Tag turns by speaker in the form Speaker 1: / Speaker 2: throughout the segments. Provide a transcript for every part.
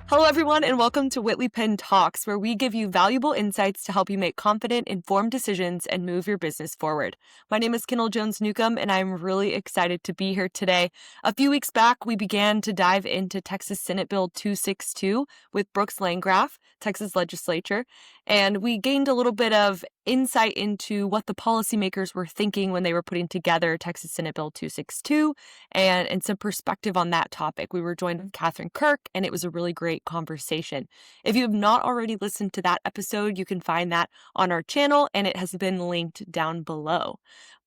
Speaker 1: Hello, everyone, and welcome to Whitley Penn Talks, where we give you valuable insights to help you make confident, informed decisions and move your business forward. My name is Kendall Jones Neukomm, and I'm really excited to be here today. A few weeks back, we began to dive into Texas Senate Bill 262 with Brooks Landgraf, Texas legislature, and we gained a little bit of insight into what the policymakers were thinking when they were putting together Texas Senate Bill 262 and some perspective on that topic. We were joined with Kirsten Cook, and it was a really great conversation. If you have not already listened to that episode, you can find that on our channel, and it has been linked down below.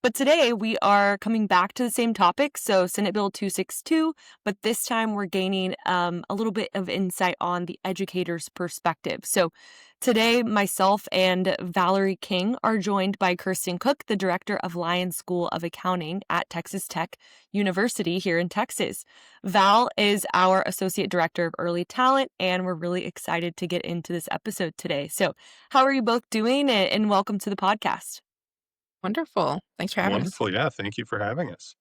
Speaker 1: But today we are coming back to the same topic, so Senate Bill 262, but this time we're gaining a little bit of insight on the educator's perspective. So today, myself and Valerie King are joined by Kirsten Cook, the director of Lyons School of Accounting at Texas Tech University here in Texas. Val is our associate director of early talent, and we're really excited to get into this episode today. So how are you both doing? And welcome to the podcast.
Speaker 2: Wonderful. Thanks for having us.
Speaker 3: Wonderful. Yeah. Thank you for having us.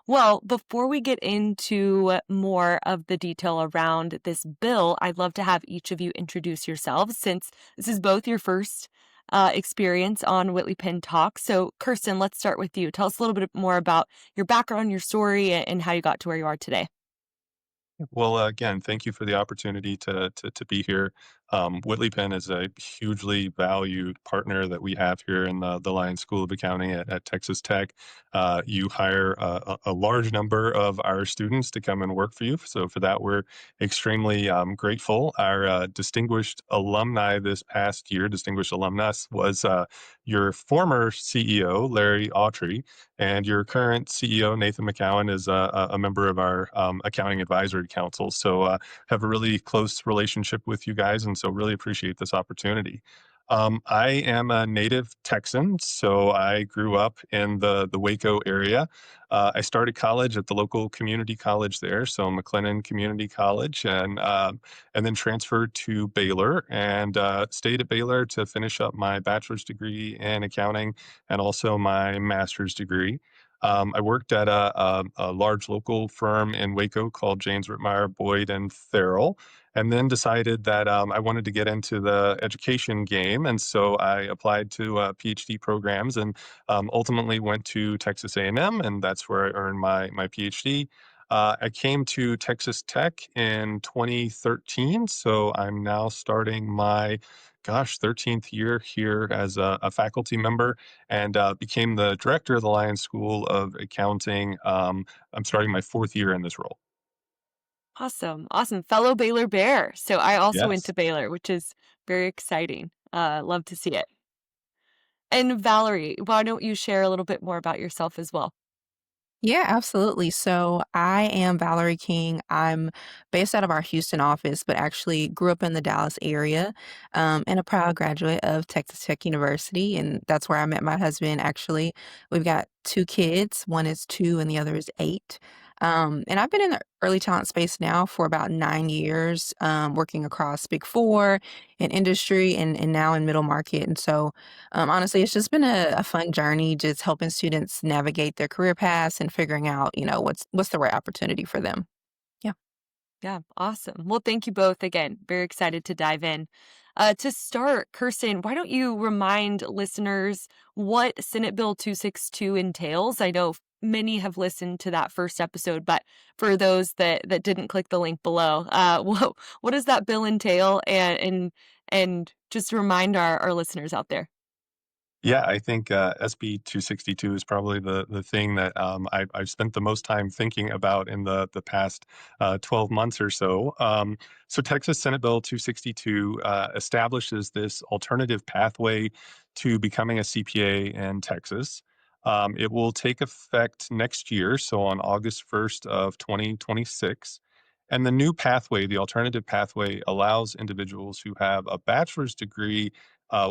Speaker 1: Well, before we get into more of the detail around this bill, I'd love to have each of you introduce yourselves since this is both your first experience on Whitley Penn Talks. So, Kirsten, let's start with you. Tell us a little bit more about your background, your story, and how you got to where you are today.
Speaker 3: Well, again, thank you for the opportunity to be here. Whitley Penn is a hugely valued partner that we have here in the Lyons School of Accounting at Texas Tech. You hire a large number of our students to come and work for you. So for that, we're extremely grateful. Our distinguished alumni this past year, distinguished alumnus, was your former CEO, Larry Autry, and your current CEO, Nathan McCowan, is a member of our accounting advisory council. So have a really close relationship with you guys, and so really appreciate this opportunity. I am a native Texan, so I grew up in the Waco area. I started college at the local community college there, so McLennan Community College, and then transferred to Baylor and stayed at Baylor to finish up my bachelor's degree in accounting and also my master's degree. I worked at a large local firm in Waco called James Rittmeyer, Boyd and Farrell, and then decided that I wanted to get into the education game. And so I applied to PhD programs and ultimately went to Texas A&M, and that's where I earned my PhD. I came to Texas Tech in 2013, so I'm now starting my 13th year here as a faculty member and became the director of the Lyons School of Accounting. I'm starting my fourth year in this role.
Speaker 1: Awesome. Awesome. Fellow Baylor Bear. So I also went
Speaker 3: Yes.
Speaker 1: to Baylor, which is very exciting. Love to see it. And Valerie, why don't you share a little bit more about yourself as well?
Speaker 2: Yeah, absolutely. So I am Valerie King. I'm based out of our Houston office, but actually grew up in the Dallas area, and a proud graduate of Texas Tech University. And that's where I met my husband, actually. We've got two kids. One is 2 and the other is 8. And I've been in the early talent space now for about 9 years, working across Big Four in industry and now in middle market. And so honestly, it's just been a fun journey, just helping students navigate their career paths and figuring out, what's the right opportunity for them. Yeah.
Speaker 1: Yeah, awesome. Well, thank you both again. Very excited to dive in. To start, Kirsten, why don't you remind listeners what Senate Bill 262 entails? I know many have listened to that first episode, but for those that didn't click the link below, what does that bill entail? And just remind our listeners out there.
Speaker 3: Yeah, I think SB 262 is probably the thing that I've spent the most time thinking about in the past 12 months or so. So Texas Senate Bill 262 establishes this alternative pathway to becoming a CPA in Texas. It will take effect next year, so on August 1st of 2026. And the new pathway, the alternative pathway, allows individuals who have a bachelor's degree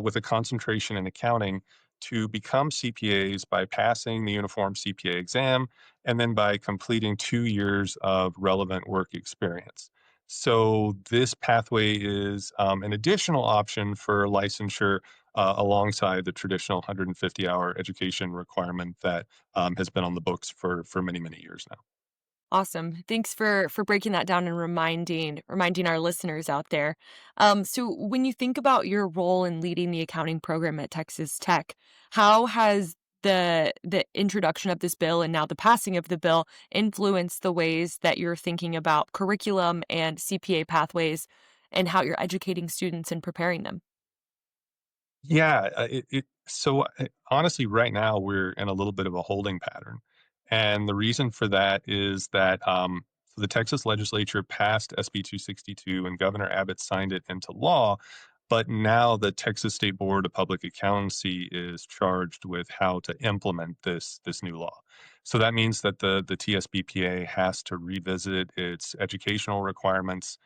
Speaker 3: with a concentration in accounting to become CPAs by passing the uniform CPA exam and then by completing 2 years of relevant work experience. So this pathway is an additional option for licensure alongside the traditional 150-hour education requirement that has been on the books for many, many years now.
Speaker 1: Awesome. Thanks for breaking that down and reminding our listeners out there. So when you think about your role in leading the accounting program at Texas Tech, how has the introduction of this bill and now the passing of the bill influenced the ways that you're thinking about curriculum and CPA pathways and how you're educating students and preparing them?
Speaker 3: Yeah, honestly, right now we're in a little bit of a holding pattern, and the reason for that is that so the Texas legislature passed SB 262, and Governor Abbott signed it into law. But now the Texas State Board of Public Accountancy is charged with how to implement this new law. So that means that the TSBPA has to revisit its educational requirements,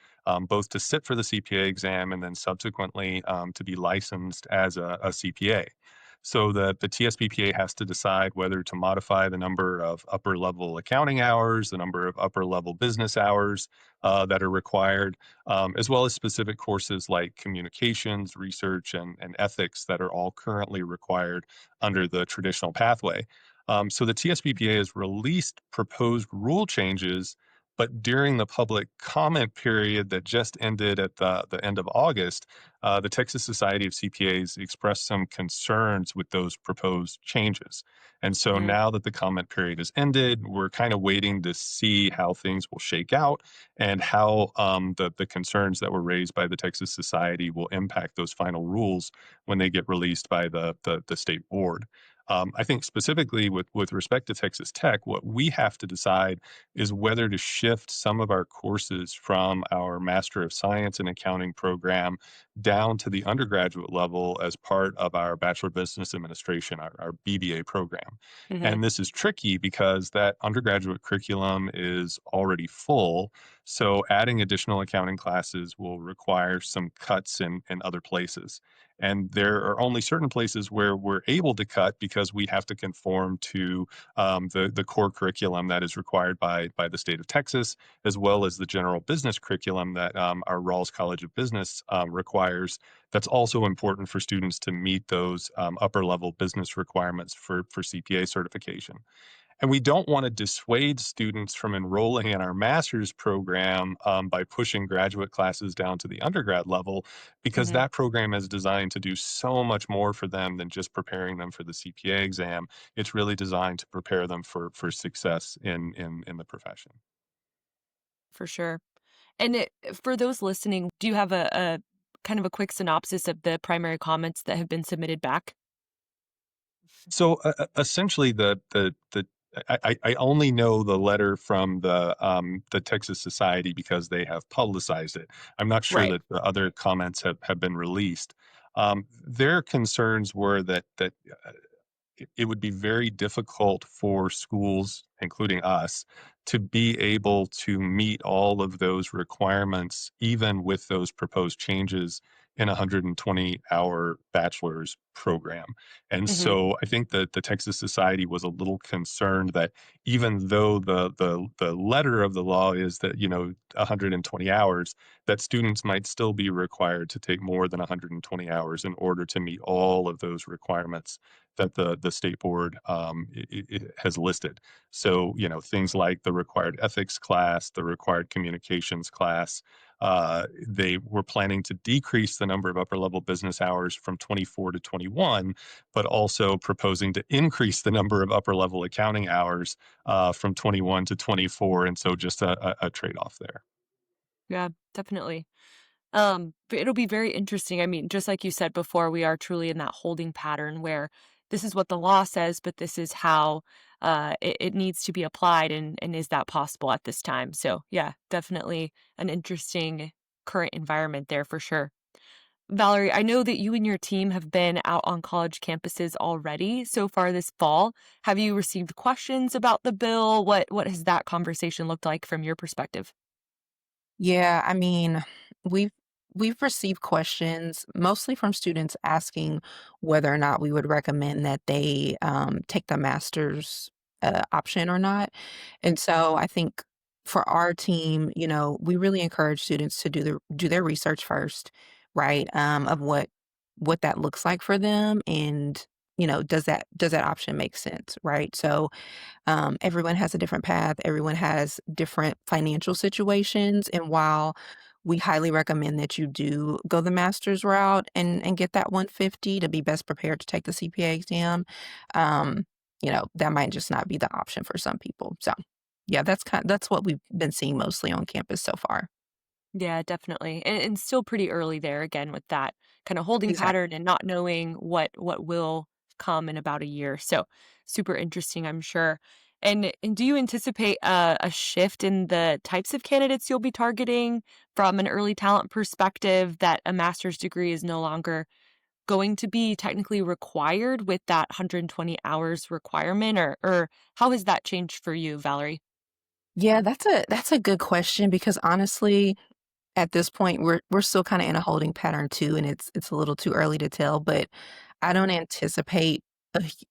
Speaker 3: both to sit for the CPA exam and then subsequently to be licensed as a CPA. So the TSBPA has to decide whether to modify the number of upper level accounting hours, the number of upper level business hours that are required, as well as specific courses like communications, research, and ethics that are all currently required under the traditional pathway. So the TSBPA has released proposed rule changes, but during the public comment period that just ended at the end of August, the Texas Society of CPAs expressed some concerns with those proposed changes. And so
Speaker 1: Mm,
Speaker 3: now that the comment period has ended, we're kind of waiting to see how things will shake out and how the concerns that were raised by the Texas Society will impact those final rules when they get released by the state board. I think specifically with respect to Texas Tech, what we have to decide is whether to shift some of our courses from our Master of Science in Accounting program down to the undergraduate level as part of our Bachelor of Business Administration, our BBA program.
Speaker 1: mhm.
Speaker 3: And this is tricky because that undergraduate curriculum is already full. So adding additional accounting classes will require some cuts in other places. And there are only certain places where we're able to cut because we have to conform to the core curriculum that is required by the state of Texas, as well as the general business curriculum that our Rawls College of Business requires. That's also important for students to meet those upper level business requirements for CPA certification. And we don't want to dissuade students from enrolling in our master's program by pushing graduate classes down to the undergrad level, because
Speaker 1: Mhm.
Speaker 3: that program is designed to do so much more for them than just preparing them for the CPA exam. It's really designed to prepare them for success in the profession.
Speaker 1: For sure. And for those listening, do you have a kind of a quick synopsis of the primary comments that have been submitted back?
Speaker 3: So essentially, the I only know the letter from the Texas Society because they have publicized it. I'm not sure
Speaker 1: Right.
Speaker 3: that the other comments have been released. Their concerns were that it would be very difficult for schools, including us, to be able to meet all of those requirements, even with those proposed changes in a 120-hour bachelor's program. And
Speaker 1: Mhm.
Speaker 3: so I think that the Texas Society was a little concerned that even though the letter of the law is that, 120 hours, that students might still be required to take more than 120 hours in order to meet all of those requirements that the state board it has listed. So, things like the required ethics class, the required communications class. They were planning to decrease the number of upper level business hours from 24 to 21, but also proposing to increase the number of upper level accounting hours from 21 to 24. And so just a trade off there.
Speaker 1: Yeah, definitely. But it'll be very interesting. I mean, just like you said before, we are truly in that holding pattern where this is what the law says, but this is how it needs to be applied, and is that possible at this time? So, yeah, definitely an interesting current environment there for sure. Valerie, I know that you and your team have been out on college campuses already so far this fall. Have you received questions about the bill? What has that conversation looked like from your perspective?
Speaker 2: Yeah, I mean, we've we've received questions mostly from students asking whether or not we would recommend that they take the master's option or not. And so I think for our team, we really encourage students to do their research first, right? Of what that looks like for them and does that option make sense, right? So everyone has a different path, everyone has different financial situations. And while we highly recommend that you do go the master's route and get that 150 to be best prepared to take the CPA exam, um, that might just not be the option for some people. So yeah, that's what we've been seeing mostly on campus so far.
Speaker 1: Yeah, definitely. And still pretty early there again with that kind of holding pattern
Speaker 2: Exactly.
Speaker 1: and not knowing what will come in about a year. So super interesting, I'm sure. And do you anticipate a shift in the types of candidates you'll be targeting from an early talent perspective that a master's degree is no longer going to be technically required with that 120 hours requirement or how has that changed for you, Valerie?
Speaker 2: Yeah, that's a good question because honestly, at this point, we're still kinda in a holding pattern too, and it's a little too early to tell, but I don't anticipate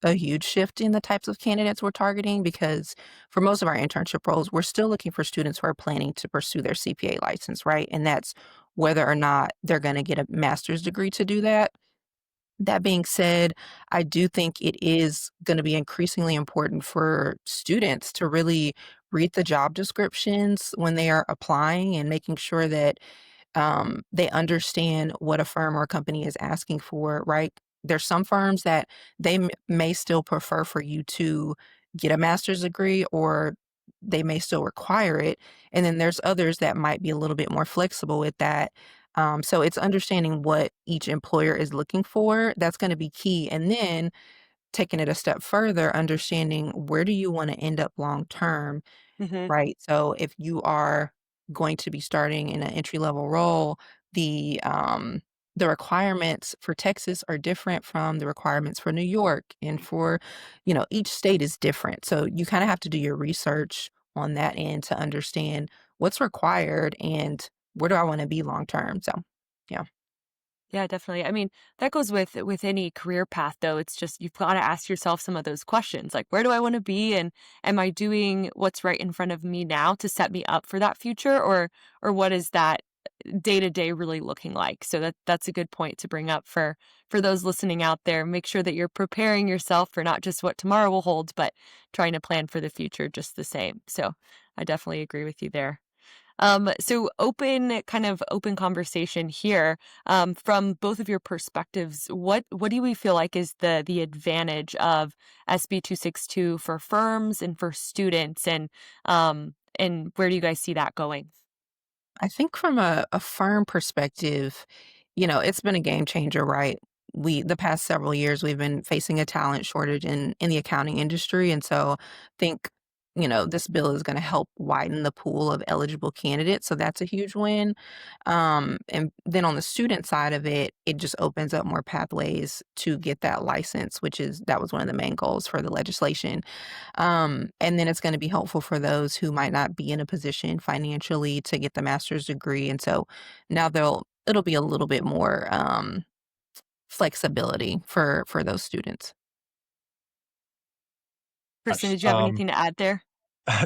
Speaker 2: a huge shift in the types of candidates we're targeting because for most of our internship roles, we're still looking for students who are planning to pursue their CPA license, right? And that's whether or not they're gonna get a master's degree to do that. That being said, I do think it is gonna be increasingly important for students to really read the job descriptions when they are applying and making sure that they understand what a firm or a company is asking for, right? There's some firms that they may still prefer for you to get a master's degree or they may still require it. And then there's others that might be a little bit more flexible with that. So it's understanding what each employer is looking for. That's going to be key. And then taking it a step further, understanding where do you want to end up long term.
Speaker 1: Mhm.
Speaker 2: Right, so if you are going to be starting in an entry-level role, the requirements for Texas are different from the requirements for New York, and for each state is different, so you kinda have to do your research on that end to understand what's required and where do I wanna be long term, so, yeah.
Speaker 1: Yeah, definitely. I mean, that goes with any career path though. It's just you've got to ask yourself some of those questions like where do I want to be and am I doing what's right in front of me now to set me up for that future or what is that day to day really looking like? So that's a good point to bring up for those listening out there. Make sure that you're preparing yourself for not just what tomorrow will hold, but trying to plan for the future just the same. So I definitely agree with you there. So open conversation here. From both of your perspectives, what do we feel like is the advantage of SB 262 for firms and for students, and where do you guys see that going?
Speaker 2: I think from a firm perspective, it's been a game changer, right? The past several years we've been facing a talent shortage in the accounting industry. And so I think, this bill is gonna help widen the pool of eligible candidates. So that's a huge win. And then on the student side of it, it just opens up more pathways to get that license, that was one of the main goals for the legislation. And then it's gonna be helpful for those who might not be in a position financially to get the master's degree, and so now it'll be a little bit more, flexibility for those students.
Speaker 1: Kristen,
Speaker 3: Gosh,
Speaker 1: did you have anything to add there?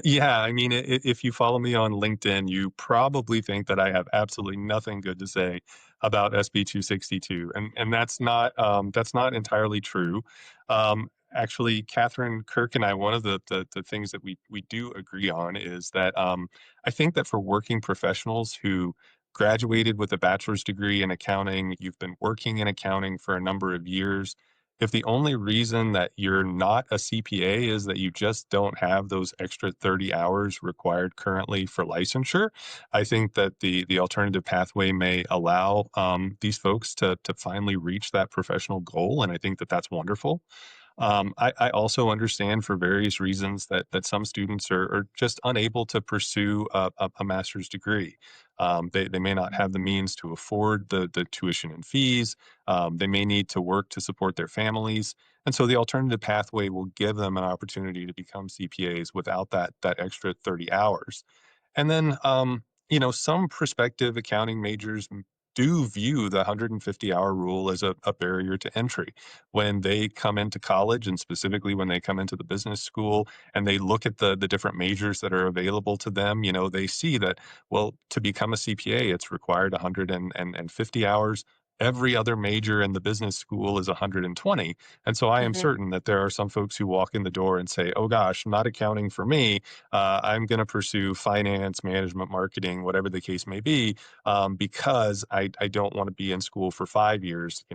Speaker 3: Yeah, I mean, if you follow me on LinkedIn, you probably think that I have absolutely nothing good to say about SB 262, and that's not entirely true. Actually, Catherine Kirk and I, one of the things that we do agree on is that I think that for working professionals who graduated with a bachelor's degree in accounting, you've been working in accounting for a number of years, if the only reason that you're not a CPA is that you just don't have those extra 30 hours required currently for licensure, I think that the alternative pathway may allow these folks to finally reach that professional goal, and I think that that's wonderful. I also understand for various reasons that some students are just unable to pursue a master's degree. They may not have the means to afford the tuition and fees. They may need to work to support their families. And so the alternative pathway will give them an opportunity to become CPAs without that extra 30 hours. And then, some prospective accounting majors do view the 150-hour rule as a barrier to entry. When they come into college, and specifically when they come into the business school, and they look at the different majors that are available to them, they see that, well, to become a CPA, it's required 150 hours. every other major in the business school is 120. And so I am
Speaker 1: Mhm.
Speaker 3: certain that there are some folks who walk in the door and say, oh gosh, not accounting for me. I'm going to pursue finance, management, marketing, whatever the case may be, because I don't want to be in school for 5 years.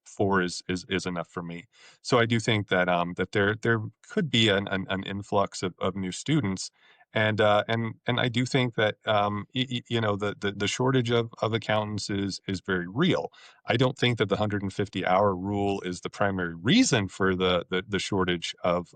Speaker 3: Four is enough for me. So I do think that that there could be an influx of new students. And I do think that the shortage of accountants is very real. I don't think that the 150-hour rule is the primary reason for the shortage of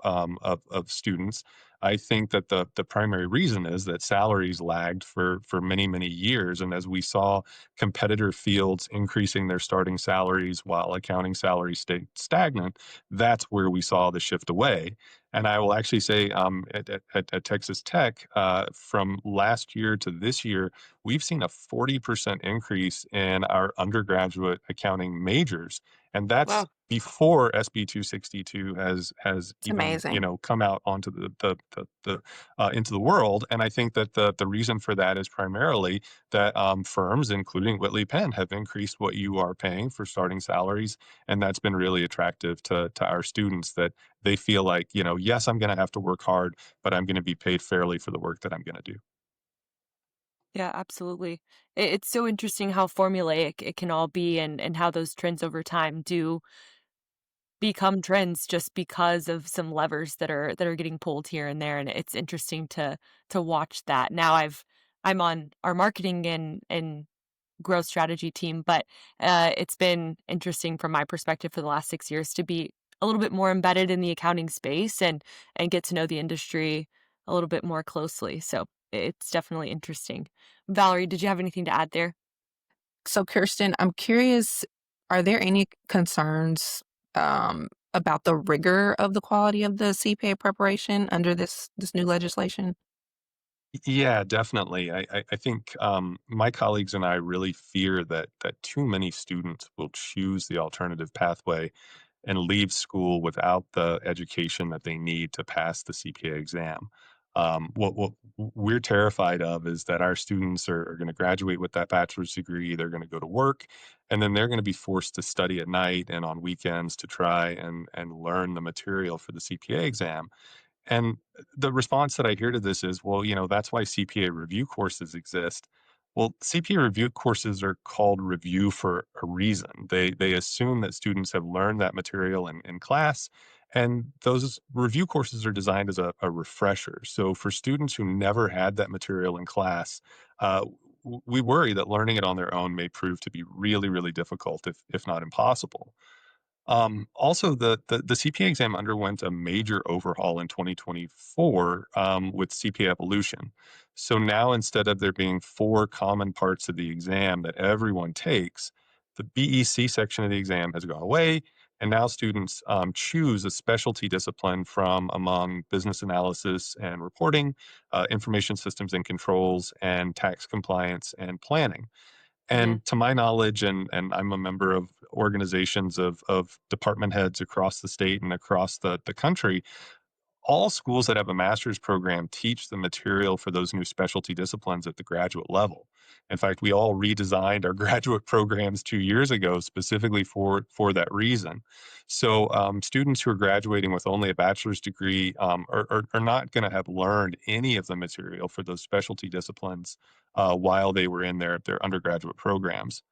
Speaker 3: students. I think that the primary reason is that salaries lagged for many years, and as we saw competitor fields increasing their starting salaries while accounting salaries stayed stagnant, that's where we saw the shift away. And I will actually say, at Texas Tech, from last year to this year, we've seen a 40% increase in our undergraduate accounting majors, and that's
Speaker 1: Wow.
Speaker 3: before SB 262 has
Speaker 2: It's
Speaker 3: even
Speaker 2: amazing.
Speaker 3: come out onto the into the world. And I think that the reason for that is primarily that firms, including Whitley Penn, have increased what you are paying for starting salaries, and that's been really attractive to our students. That they feel like, yes, I'm going to have to work hard, but I'm going to be paid fairly for the work that I'm going to do.
Speaker 1: Yeah, absolutely. It's so interesting how formulaic it can all be, and how those trends over time do become trends just because of some levers that are getting pulled here and there, and it's interesting to watch that. Now I'm on our marketing and growth strategy team, but it's been interesting from my perspective for the last 6 years to be a little bit more embedded in the accounting space and get to know the industry a little bit more closely. So it's definitely interesting. Valerie, did you have anything to add there?
Speaker 2: So, Kirsten, I'm curious, are there any concerns about the rigor of the quality of the CPA preparation under this new legislation?
Speaker 3: Yeah, definitely. I think my colleagues and I really fear that too many students will choose the alternative pathway and leave school without the education that they need to pass the CPA exam. What we're terrified of is that our students are going to graduate with that bachelor's degree, they're going to go to work, and then they're going to be forced to study at night and on weekends to try and learn the material for the CPA exam. And the response that I hear to this is, well, that's why CPA review courses exist. Well, CPA review courses are called review for a reason. They assume that students have learned that material in class, and those review courses are designed as a refresher. So for students who never had that material in class, we worry that learning it on their own may prove to be really difficult, if not impossible. Also, the CPA exam underwent a major overhaul in 2024 with CPA evolution. So now, instead of there being four common parts of the exam that everyone takes, the BEC section of the exam has gone away, and now students choose a specialty discipline from among business analysis and reporting, information systems and controls, and tax compliance and planning.
Speaker 1: Hmm.
Speaker 3: And to my knowledge, and I'm a member of organizations of department heads across the state and across the country, all schools that have a master's program teach the material for those new specialty disciplines at the graduate level. In fact, we all redesigned our graduate programs 2 years ago specifically for that reason. So students who are graduating with only a bachelor's degree are not going to have learned any of the material for those specialty disciplines while they were in their undergraduate programs.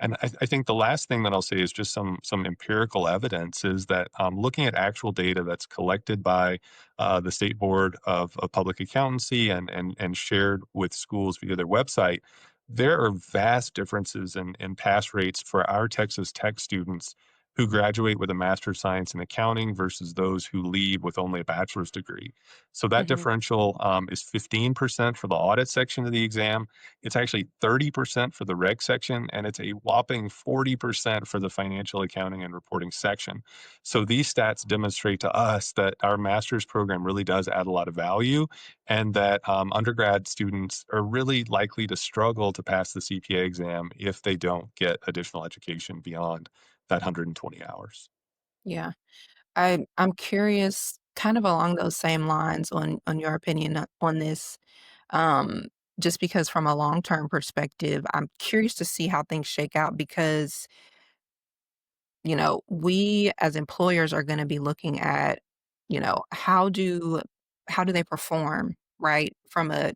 Speaker 3: And I think the last thing that I'll say is just some empirical evidence is that looking at actual data that's collected by the State Board of Public Accountancy and shared with schools via their website, there are vast differences in pass rates for our Texas Tech students who graduate with a Master of Science in Accounting versus those who leave with only a bachelor's degree. So that
Speaker 1: Hmm.
Speaker 3: differential is 15% for the audit section of the exam. It's actually 30% for the reg section, and it's a whopping 40% for the financial accounting and reporting section. So these stats demonstrate to us that our master's program really does add a lot of value, and that undergrad students are really likely to struggle to pass the CPA exam if they don't get additional education beyond that 120 hours.
Speaker 2: Yeah. I'm curious, kind of along those same lines on your opinion on this. Um, just because from a long-term perspective, I'm curious to see how things shake out because we as employers are going to be looking at, how do they perform, right? From a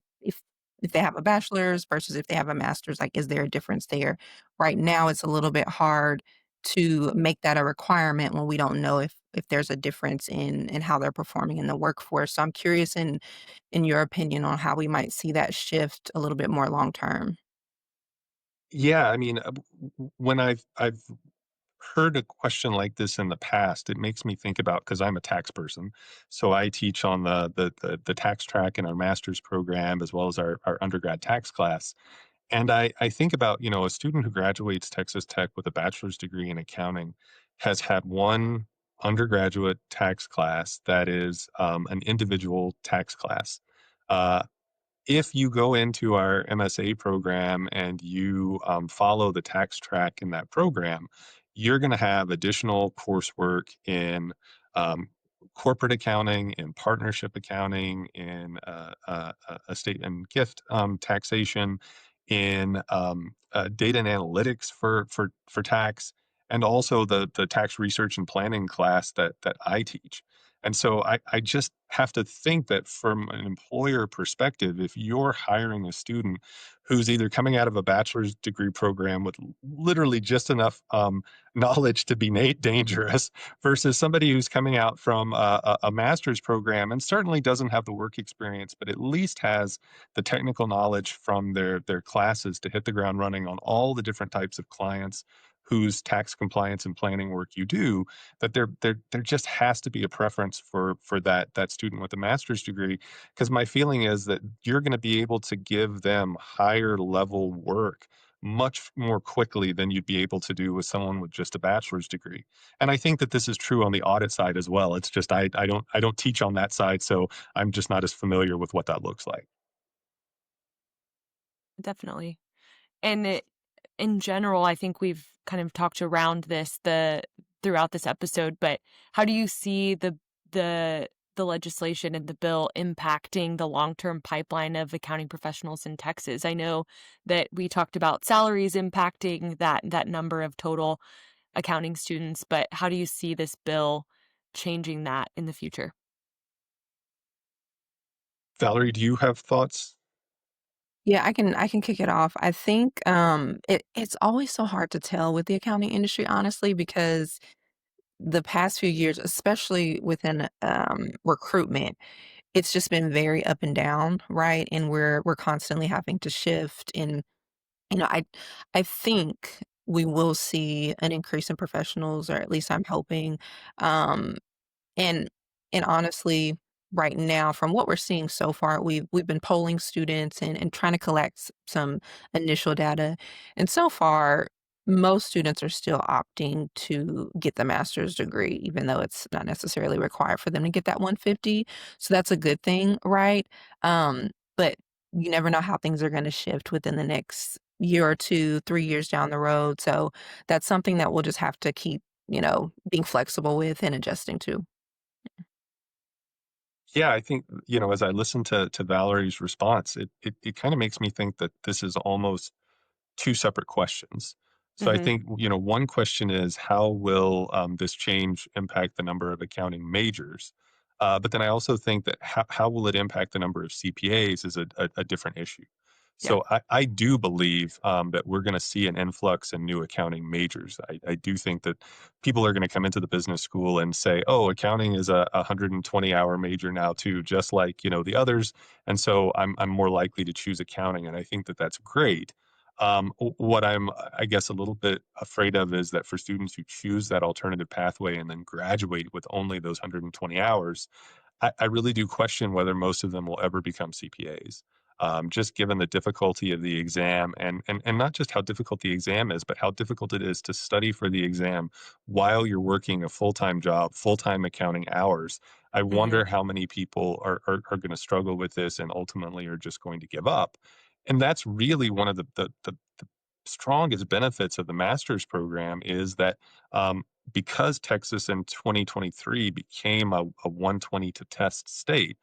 Speaker 2: if they have a bachelor's versus if they have a master's, like, is there a difference there? Right now, it's a little bit hard to make that a requirement when we don't know if there's a difference in how they're performing in the workforce. So I'm curious in your opinion on how we might see that shift a little bit more long term.
Speaker 3: Yeah, I mean, when I've heard a question like this in the past, it makes me think about because I'm a tax person, so I teach on the tax track in our master's program as well as our undergrad tax class. And I think about, a student who graduates Texas Tech with a bachelor's degree in accounting has had one undergraduate tax class that is an individual tax class. Uh, if you go into our MSA program and you follow the tax track in that program, you're going to have additional coursework in um, corporate accounting, in partnership accounting, in estate and gift taxation, in data and analytics for tax, and also the tax research and planning class that I teach. And so I just have to think that from an employer perspective, if you're hiring a student who's either coming out of a bachelor's degree program with literally just enough knowledge to be dangerous versus somebody who's coming out from a master's program and certainly doesn't have the work experience, but at least has the technical knowledge from their classes to hit the ground running on all the different types of clients whose tax compliance and planning work you do, that there just has to be a preference for that student with a master's degree, because my feeling is that you're going to be able to give them higher level work much more quickly than you'd be able to do with someone with just a bachelor's degree. And I think that this is true on the audit side as well. It's just I don't teach on that side, so I'm just not as familiar with what that looks like.
Speaker 1: Definitely. And in general, I think we've kind of talked around this throughout this episode, but how do you see the the legislation and the bill impacting the long-term pipeline of accounting professionals in Texas? I know that we talked about salaries impacting that number of total accounting students, but how do you see this bill changing that in the future?
Speaker 3: Valerie, do you have thoughts?
Speaker 2: Yeah, I can kick it off. I think it's always so hard to tell with the accounting industry, honestly, because the past few years, especially within recruitment, it's just been very up and down, right? And we're constantly having to shift. And you know, I think we will see an increase in professionals, or at least I'm hoping. Um, and and honestly, right now, from what we're seeing so far, we've been polling students and trying to collect some initial data. And so far, most students are still opting to get the master's degree, even though it's not necessarily required for them to get that 150. So that's a good thing, right? But you never know how things are going to shift within the next year or two, 3 years down the road. So that's something that we'll just have to keep, being flexible with and adjusting to.
Speaker 3: Yeah, I think, as I listen to Valerie's response, it kind of makes me think that this is almost two separate questions. So I
Speaker 1: Mhm.
Speaker 3: think, one question is how will this change impact the number of accounting majors? But then I also think that how will it impact the number of CPAs is a different issue.
Speaker 1: Yeah.
Speaker 3: So I do believe that we're going to see an influx in new accounting majors. I do think that people are going to come into the business school and say, "Oh, accounting is a 120-hour major now too, just like the others." And so I'm more likely to choose accounting, and I think that that's great. What I'm, I guess, a little bit afraid of is that for students who choose that alternative pathway and then graduate with only those 120 hours, I really do question whether most of them will ever become CPAs. Just given the difficulty of the exam, and not just how difficult the exam is, but how difficult it is to study for the exam while you're working a full-time job, full-time accounting hours. I
Speaker 1: Mhm.
Speaker 3: wonder how many people are going to struggle with this and ultimately are just going to give up. And that's really one of the strongest benefits of the master's program is that because Texas in 2023 became a 120 to test state,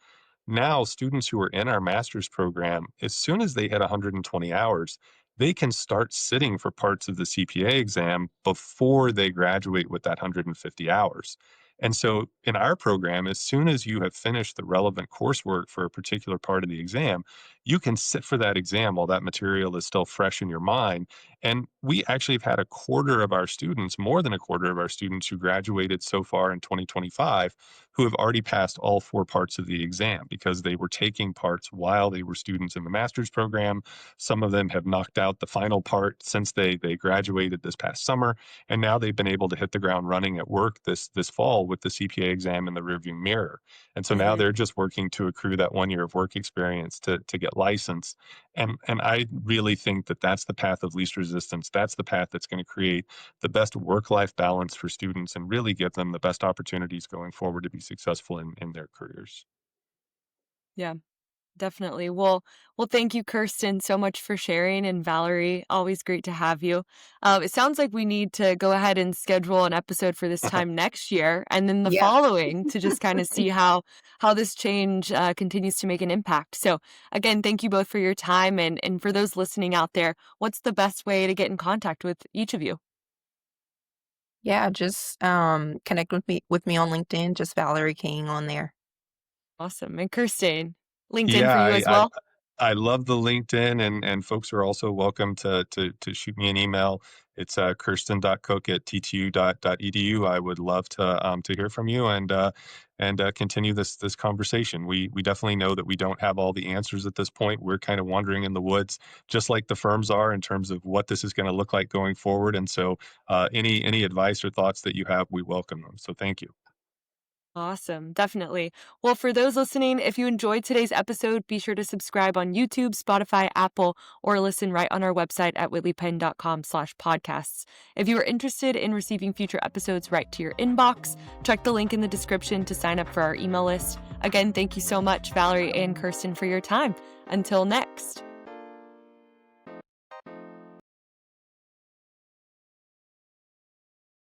Speaker 3: now students who are in our master's program, as soon as they hit 120 hours, they can start sitting for parts of the CPA exam before they graduate with that 150 hours. And so in our program, as soon as you have finished the relevant coursework for a particular part of the exam, you can sit for that exam while that material is still fresh in your mind. And we actually have had a quarter of our students, more than a quarter of our students who graduated so far in 2025, who have already passed all 4 parts of the exam because they were taking parts while they were students in the master's program. Some of them have knocked out the final part since they graduated this past summer, and now they've been able to hit the ground running at work this fall with the CPA exam in the rearview mirror. And so now
Speaker 1: Mhm.
Speaker 3: they're just working to accrue that 1 year of work experience to get licensed. And I really think that that's the path of least resistance. That's the path that's going to create the best work-life balance for students and really give them the best opportunities going forward to be successful in their careers.
Speaker 1: Yeah. Definitely. Well, thank you, Kirsten, so much for sharing, and Valerie, always great to have you. It sounds like we need to go ahead and schedule an episode for this time next year, and then the
Speaker 2: Yeah.
Speaker 1: following to just kind of see how this change continues to make an impact. So, again, thank you both for your time, and for those listening out there, what's the best way to get in contact with each of you?
Speaker 2: Yeah, just connect with me on LinkedIn, just Valerie King on there.
Speaker 1: Awesome. And Kirsten, LinkedIn
Speaker 3: Yeah,
Speaker 1: for you as well.
Speaker 3: I love the LinkedIn, and folks are also welcome to shoot me an email. It's kirsten.cook@ttu.edu. I would love to hear from you and continue this conversation. We definitely know that we don't have all the answers at this point. We're kind of wandering in the woods, just like the firms are in terms of what this is going to look like going forward. And so, any advice or thoughts that you have, we welcome them. So thank you.
Speaker 1: Awesome, definitely. Well, for those listening, if you enjoyed today's episode, be sure to subscribe on YouTube, Spotify, Apple, or listen right on our website at whitleypenn.com/podcasts. If you are interested in receiving future episodes right to your inbox, check the link in the description to sign up for our email list. Again, thank you so much, Valerie and Kirsten, for your time. Until next.